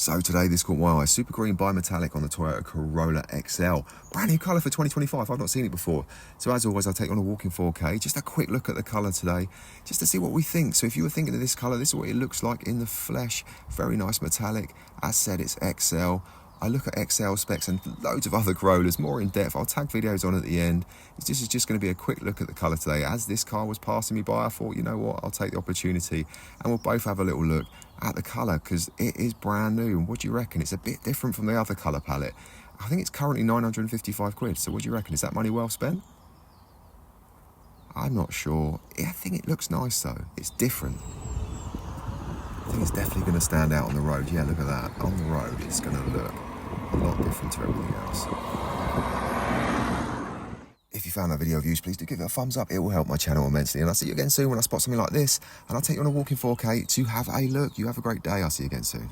So today this caught my eye, super green bimetallic on the Toyota Corolla XL. Brand new colour for 2025, I've not seen it before. So as always, I'll take you on a walk in 4K. Just a quick look at the colour today, just to see what we think. So if you were thinking of this colour, this is what it looks like in the flesh. Very nice metallic. As said, it's XL. I look at XL specs and loads of other Corollas, more in depth. I'll tag videos on at the end. This is just going to be a quick look at the colour today. As this car was passing me by, I thought, you know what, I'll take the opportunity and we'll both have a little look at the colour because it is brand new. And what do you reckon? It's a bit different from the other colour palette. I think it's currently 955 quid. So what do you reckon? Is that money well spent? I'm not sure. I think it looks nice though. It's different. I think it's definitely going to stand out on the road. Yeah, look at that. On the road, it's going to look a lot different to everything else. If you found that video of use, please do give it a thumbs up. It will help my channel immensely. And I'll see you again soon when I spot something like this. And I'll take you on a walk in 4K to have a look. You have a great day. I'll see you again soon.